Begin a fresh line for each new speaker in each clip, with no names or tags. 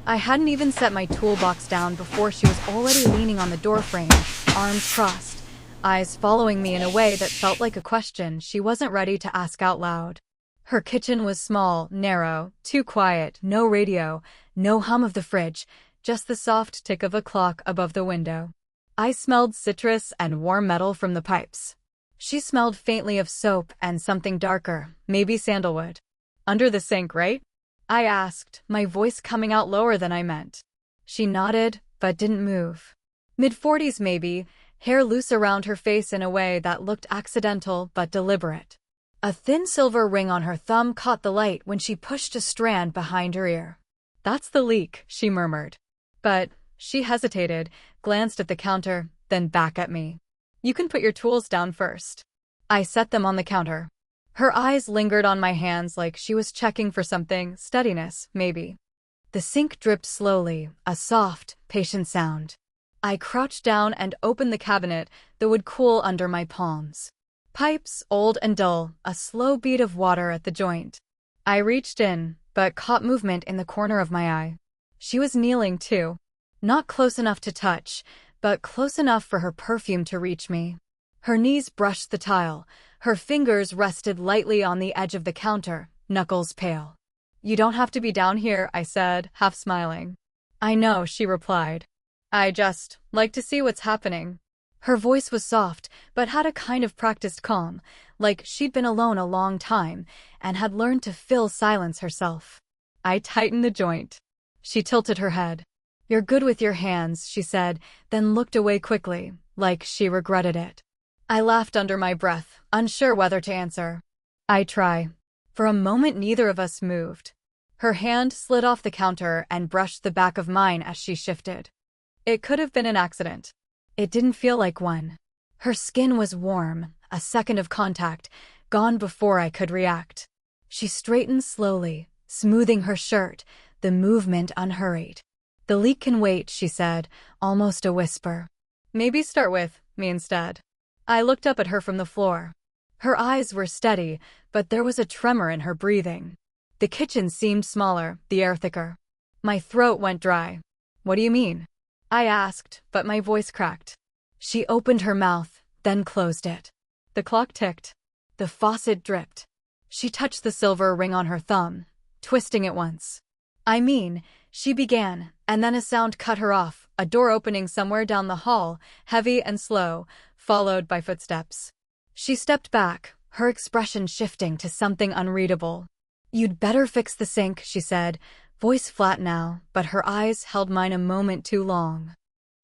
I hadn't even set my toolbox down before she was already leaning on the doorframe, arms crossed, eyes following me in a way that felt like a question she wasn't ready to ask out loud. Her kitchen was small, narrow, too quiet, no radio, no hum of the fridge, just the soft tick of a clock above the window. I smelled citrus and warm metal from the pipes. She smelled faintly of soap and something darker, maybe sandalwood. Under the sink, right? I asked, my voice coming out lower than I meant. She nodded, but didn't move. Mid-40s maybe, hair loose around her face in a way that looked accidental but deliberate. A thin silver ring on her thumb caught the light when she pushed a strand behind her ear. "That's the leak," she murmured. But she hesitated, glanced at the counter, then back at me. "You can put your tools down first." I set them on the counter. Her eyes lingered on my hands like she was checking for something, steadiness, maybe. The sink dripped slowly, a soft, patient sound. I crouched down and opened the cabinet that would cool under my palms. Pipes, old and dull, a slow beat of water at the joint. I reached in, but caught movement in the corner of my eye. She was kneeling too. Not close enough to touch, but close enough for her perfume to reach me. Her knees brushed the tile. Her fingers rested lightly on the edge of the counter, knuckles pale. "You don't have to be down here," I said, half smiling. "I know," she replied. "I just like to see what's happening." Her voice was soft, but had a kind of practiced calm, like she'd been alone a long time and had learned to fill silence herself. I tightened the joint. She tilted her head. "You're good with your hands," she said, then looked away quickly, like she regretted it. I laughed under my breath, unsure whether to answer. "I try." For a moment neither of us moved. Her hand slid off the counter and brushed the back of mine as she shifted. It could have been an accident. It didn't feel like one. Her skin was warm, a second of contact, gone before I could react. She straightened slowly, smoothing her shirt, the movement unhurried. "The leak can wait," she said, almost a whisper. "Maybe start with me instead." I looked up at her from the floor. Her eyes were steady, but there was a tremor in her breathing. The kitchen seemed smaller, the air thicker. My throat went dry. "What do you mean?" I asked, but my voice cracked. She opened her mouth, then closed it. The clock ticked. The faucet dripped. She touched the silver ring on her thumb, twisting it once. "I mean," she began, and then a sound cut her off, a door opening somewhere down the hall, heavy and slow, followed by footsteps. She stepped back, her expression shifting to something unreadable. "You'd better fix the sink," she said, voice flat now, but her eyes held mine a moment too long.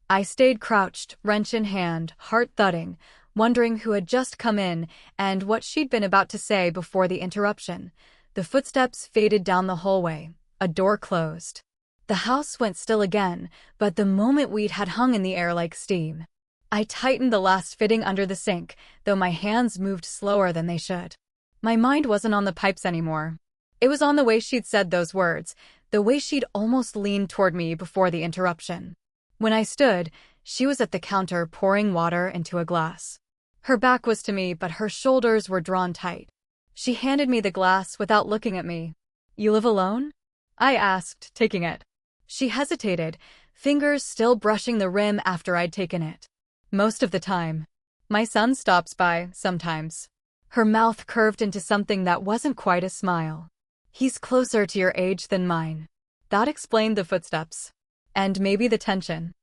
I stayed crouched, wrench in hand, heart thudding, wondering who had just come in and what she'd been about to say before the interruption. The footsteps faded down the hallway. A door closed. The house went still again, but the moment weed had hung in the air like steam. I tightened the last fitting under the sink, though my hands moved slower than they should. My mind wasn't on the pipes anymore. It was on the way she'd said those words, the way she'd almost leaned toward me before the interruption. When I stood, she was at the counter pouring water into a glass. Her back was to me, but her shoulders were drawn tight. She handed me the glass without looking at me. "You live alone?" I asked, taking it. She hesitated, fingers still brushing the rim after I'd taken it. "Most of the time. My son stops by, sometimes." Her mouth curved into something that wasn't quite a smile. "He's closer to your age than mine." That explained the footsteps. And maybe the tension.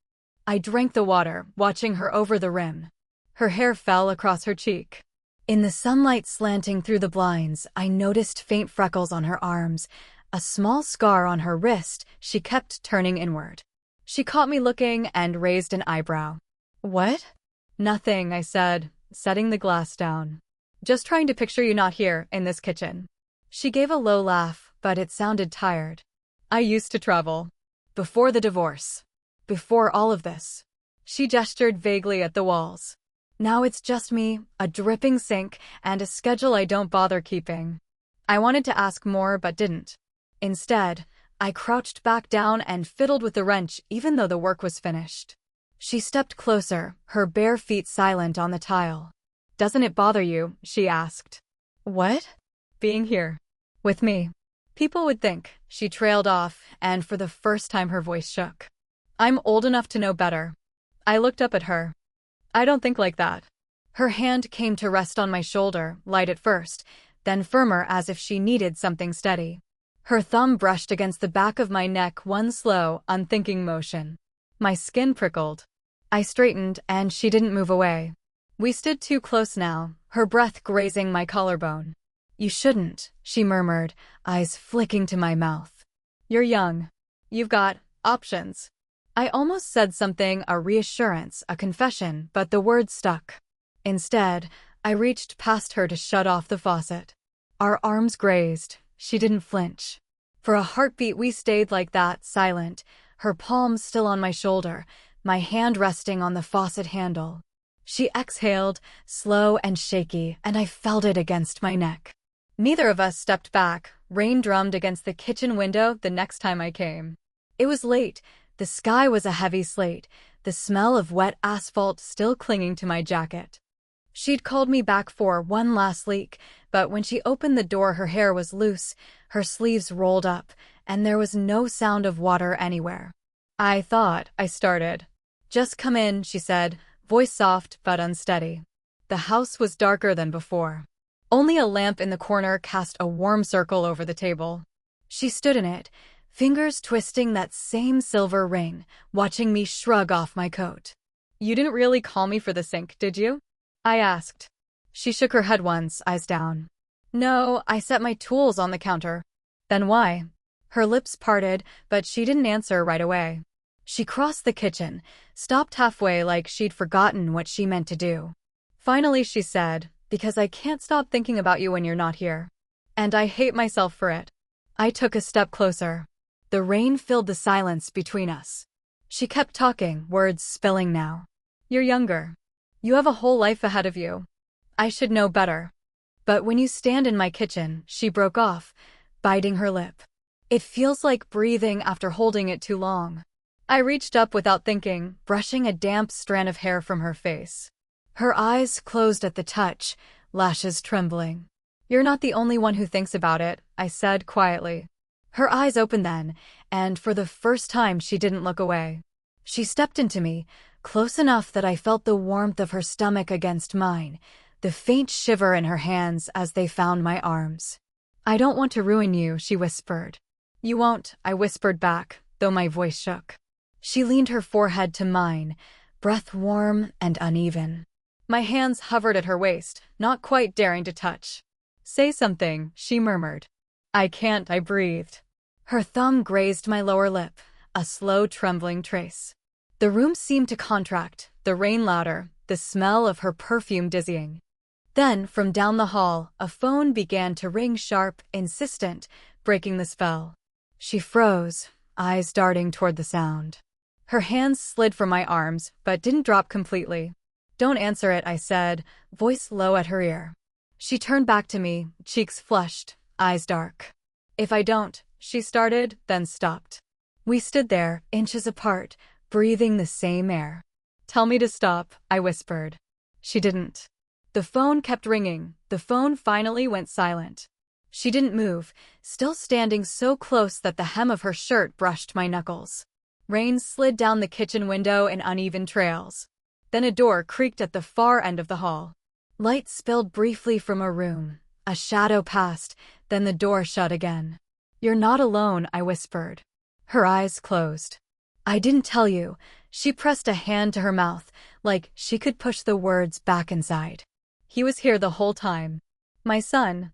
I drank the water, watching her over the rim. Her hair fell across her cheek. In the sunlight slanting through the blinds, I noticed faint freckles on her arms, a small scar on her wrist she kept turning inward. She caught me looking and raised an eyebrow. "What?" "Nothing," I said, setting the glass down. "Just trying to picture you not here, in this kitchen." She gave a low laugh, but it sounded tired. "I used to travel. Before the divorce. Before all of this." She gestured vaguely at the walls. "Now it's just me, a dripping sink, and a schedule I don't bother keeping." I wanted to ask more but didn't. Instead, I crouched back down and fiddled with the wrench even though the work was finished. She stepped closer, her bare feet silent on the tile. "Doesn't it bother you?" she asked. "What?" "Being here. With me." People would think. She trailed off, and for the first time her voice shook. I'm old enough to know better. I looked up at her. I don't think like that. Her hand came to rest on my shoulder, light at first, then firmer as if she needed something steady. Her thumb brushed against the back of my neck, one slow, unthinking motion. My skin prickled. I straightened, and she didn't move away. We stood too close now, her breath grazing my collarbone. You shouldn't, she murmured, eyes flicking to my mouth. You're young. You've got options. I almost said something, a reassurance, a confession, but the words stuck. Instead, I reached past her to shut off the faucet. Our arms grazed. She didn't flinch. For a heartbeat we stayed like that, silent, her palm still on my shoulder, my hand resting on the faucet handle. She exhaled, slow and shaky, and I felt it against my neck. Neither of us stepped back. Rain drummed against the kitchen window the next time I came. It was late. The sky was a heavy slate, the smell of wet asphalt still clinging to my jacket. She'd called me back for one last leak, but when she opened the door her hair was loose, her sleeves rolled up, and there was no sound of water anywhere. I started. Just come in, she said, voice soft but unsteady. The house was darker than before. Only a lamp in the corner cast a warm circle over the table. She stood in it, fingers twisting that same silver ring, watching me shrug off my coat. You didn't really call me for the sink, did you? I asked. She shook her head once, eyes down. No, I set my tools on the counter. Then why? Her lips parted, but she didn't answer right away. She crossed the kitchen, stopped halfway like she'd forgotten what she meant to do. Finally she said, because I can't stop thinking about you when you're not here. And I hate myself for it. I took a step closer. The rain filled the silence between us. She kept talking, words spilling now. You're younger. You have a whole life ahead of you. I should know better. But when you stand in my kitchen, she broke off, biting her lip. It feels like breathing after holding it too long. I reached up without thinking, brushing a damp strand of hair from her face. Her eyes closed at the touch, lashes trembling. You're not the only one who thinks about it, I said quietly. Her eyes opened then, and for the first time she didn't look away. She stepped into me, close enough that I felt the warmth of her stomach against mine, the faint shiver in her hands as they found my arms. I don't want to ruin you, she whispered. You won't, I whispered back, though my voice shook. She leaned her forehead to mine, breath warm and uneven. My hands hovered at her waist, not quite daring to touch. Say something, she murmured. I can't, I breathed. Her thumb grazed my lower lip, a slow trembling trace. The room seemed to contract, the rain louder, the smell of her perfume dizzying. Then, from down the hall, a phone began to ring sharp, insistent, breaking the spell. She froze, eyes darting toward the sound. Her hands slid from my arms, but didn't drop completely. Don't answer it, I said, voice low at her ear. She turned back to me, cheeks flushed, eyes dark. If I don't, she started, then stopped. We stood there, inches apart, breathing the same air. Tell me to stop, I whispered. She didn't. The phone kept ringing. The phone finally went silent. She didn't move, still standing so close that the hem of her shirt brushed my knuckles. Rain slid down the kitchen window in uneven trails. Then a door creaked at the far end of the hall. Light spilled briefly from a room. A shadow passed, then the door shut again. You're not alone, I whispered. Her eyes closed. I didn't tell you. She pressed a hand to her mouth, like she could push the words back inside. He was here the whole time. My son.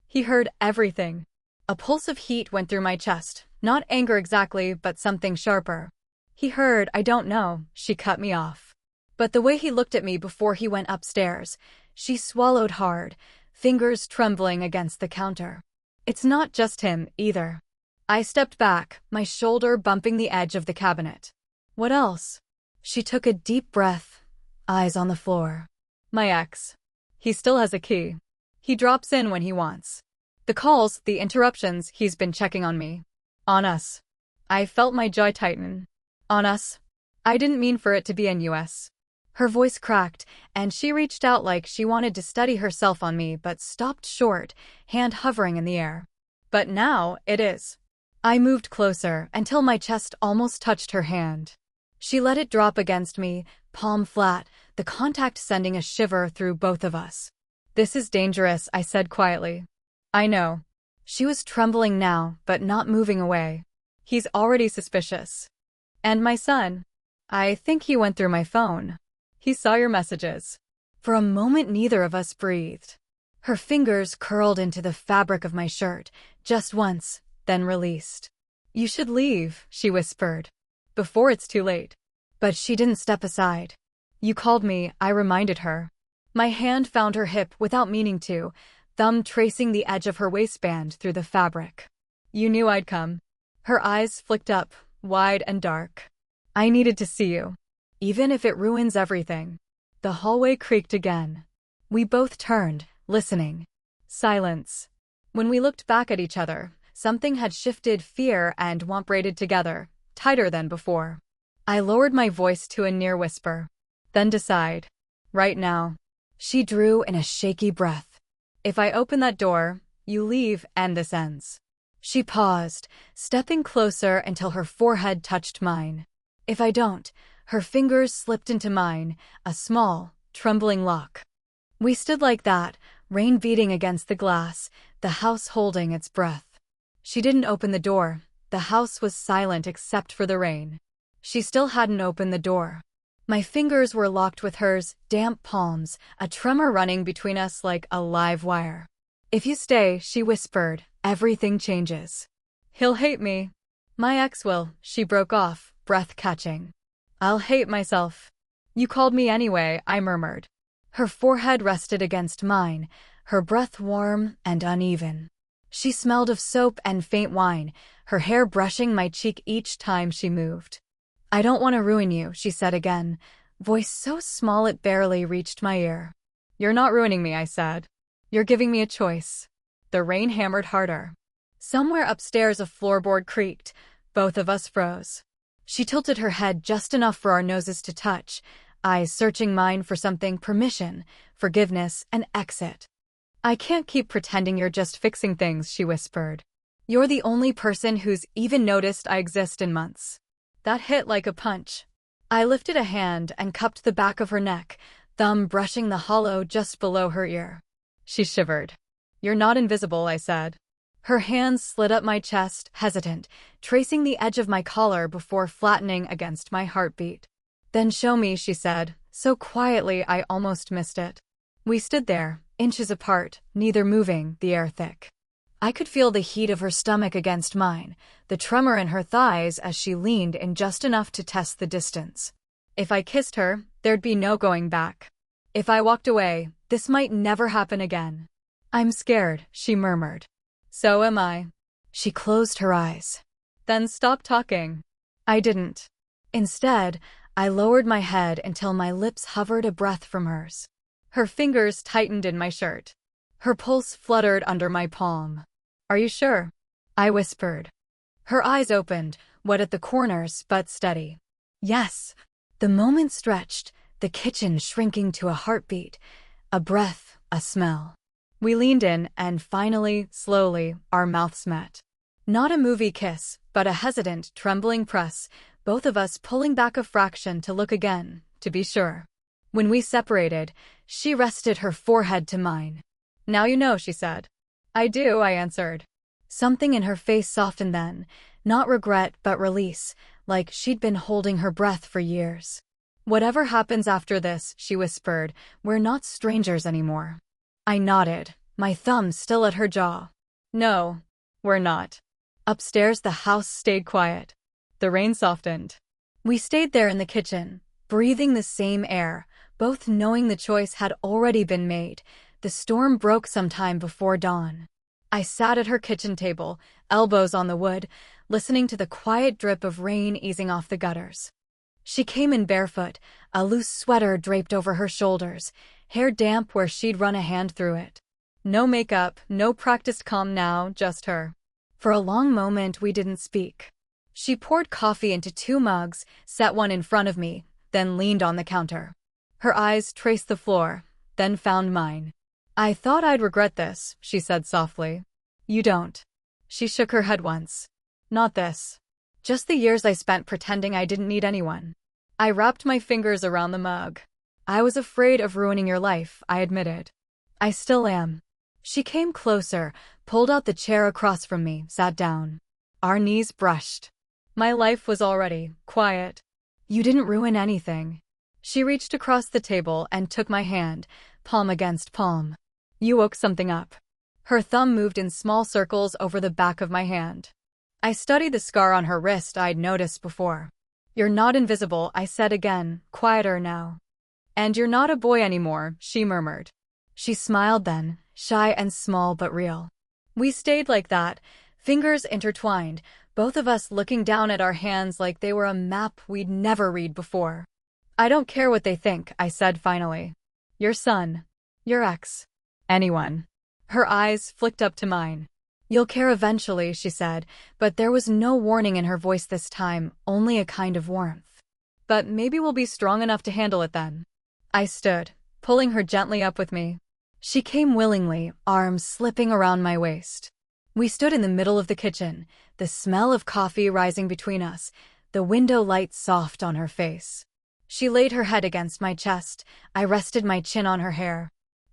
He heard everything. A pulse of heat went through my chest, not anger exactly, but something sharper. He heard, I don't know, she cut me off. But the way he looked at me before he went upstairs, she swallowed hard, fingers trembling against the counter. It's not just him, either. I stepped back, my shoulder bumping the edge of the cabinet. What else? She took a deep breath, eyes on the floor. My ex. He still has a key. He drops in when he wants. The calls, the interruptions, he's been checking on me. On us. I felt my jaw tighten. On us. I didn't mean for it to be in US. Her voice cracked, and she reached out like she wanted to steady herself on me but stopped short, hand hovering in the air. But now, it is. I moved closer until my chest almost touched her hand. She let it drop against me, palm flat, the contact sending a shiver through both of us. This is dangerous, I said quietly. I know. She was trembling now, but not moving away. He's already suspicious. And my son? I think he went through my phone. He saw your messages. For a moment neither of us breathed. Her fingers curled into the fabric of my shirt, just once, then released. You should leave, she whispered. Before it's too late. But she didn't step aside. You called me, I reminded her. My hand found her hip without meaning to, thumb tracing the edge of her waistband through the fabric. You knew I'd come. Her eyes flicked up, wide and dark. I needed to see you. Even if it ruins everything. The hallway creaked again. We both turned, listening. Silence. When we looked back at each other, something had shifted. Fear and want braided together, tighter than before. I lowered my voice to a near whisper. Then decide. Right now. She drew in a shaky breath. If I open that door, you leave and this ends. She paused, stepping closer until her forehead touched mine. If I don't, her fingers slipped into mine, a small, trembling lock. We stood like that, rain beating against the glass, the house holding its breath. She didn't open the door. The house was silent except for the rain. She still hadn't opened the door. My fingers were locked with hers, damp palms, a tremor running between us like a live wire. If you stay, she whispered, everything changes. He'll hate me. My ex will, she broke off, breath catching. I'll hate myself. You called me anyway, I murmured. Her forehead rested against mine, her breath warm and uneven. She smelled of soap and faint wine, her hair brushing my cheek each time she moved. I don't want to ruin you, she said again, voice so small it barely reached my ear. You're not ruining me, I said. You're giving me a choice. The rain hammered harder. Somewhere upstairs a floorboard creaked. Both of us froze. She tilted her head just enough for our noses to touch, eyes searching mine for something: permission, forgiveness, an exit. I can't keep pretending you're just fixing things, she whispered. You're the only person who's even noticed I exist in months. That hit like a punch. I lifted a hand and cupped the back of her neck, thumb brushing the hollow just below her ear. She shivered. You're not invisible, I said. Her hands slid up my chest, hesitant, tracing the edge of my collar before flattening against my heartbeat. Then show me, she said, so quietly I almost missed it. We stood there, inches apart, neither moving, the air thick. I could feel the heat of her stomach against mine, the tremor in her thighs as she leaned in just enough to test the distance. If I kissed her, there'd be no going back. If I walked away, this might never happen again. I'm scared, she murmured. So am I. She closed her eyes. Then stop talking. I didn't. Instead, I lowered my head until my lips hovered a breath from hers. Her fingers tightened in my shirt. Her pulse fluttered under my palm. Are you sure? I whispered. Her eyes opened, wet at the corners but steady. Yes. The moment stretched, the kitchen shrinking to a heartbeat, a breath, a smell. We leaned in and finally, slowly, our mouths met. Not a movie kiss, but a hesitant, trembling press, both of us pulling back a fraction to look again, to be sure. When we separated, she rested her forehead to mine. Now you know, she said. I do, I answered. Something in her face softened then, not regret but release, like she'd been holding her breath for years. Whatever happens after this, she whispered, we're not strangers anymore. I nodded, my thumb still at her jaw. No, we're not. Upstairs the house stayed quiet. The rain softened. We stayed there in the kitchen, breathing the same air, both knowing the choice had already been made. The storm broke sometime before dawn. I sat at her kitchen table, elbows on the wood, listening to the quiet drip of rain easing off the gutters. She came in barefoot, a loose sweater draped over her shoulders, hair damp where she'd run a hand through it. No makeup, no practiced calm now, just her. For a long moment we didn't speak. She poured coffee into 2 mugs, set one in front of me, then leaned on the counter. Her eyes traced the floor, then found mine. I thought I'd regret this, she said softly. You don't. She shook her head once. Not this. Just the years I spent pretending I didn't need anyone. I wrapped my fingers around the mug. I was afraid of ruining your life, I admitted. I still am. She came closer, pulled out the chair across from me, sat down. Our knees brushed. My life was already quiet. You didn't ruin anything. She reached across the table and took my hand, palm against palm. You woke something up. Her thumb moved in small circles over the back of my hand. I studied the scar on her wrist I'd noticed before. You're not invisible, I said again, quieter now. And you're not a boy anymore, she murmured. She smiled then, shy and small but real. We stayed like that, fingers intertwined, both of us looking down at our hands like they were a map we'd never read before. I don't care what they think, I said finally. Your son. Your ex. Anyone. Her eyes flicked up to mine. You'll care eventually, she said, but there was no warning in her voice this time, only a kind of warmth. But maybe we'll be strong enough to handle it then. I stood, pulling her gently up with me. She came willingly, arms slipping around my waist. We stood in the middle of the kitchen, the smell of coffee rising between us, the window light soft on her face. She laid her head against my chest. I rested my chin on her hair.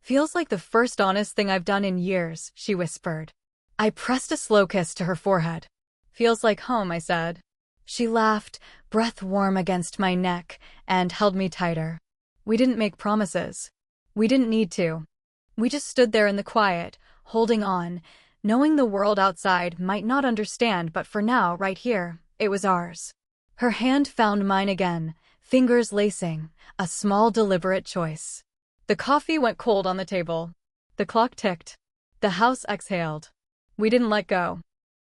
Feels like the first honest thing I've done in years, she whispered. I pressed a slow kiss to her forehead. Feels like home, I said. She laughed, breath warm against my neck, and held me tighter. We didn't make promises. We didn't need to. We just stood there in the quiet, holding on, knowing the world outside might not understand, but for now, right here, it was ours. Her hand found mine again, fingers lacing, a small deliberate choice. The coffee went cold on the table. The clock ticked. The house exhaled. We didn't let go.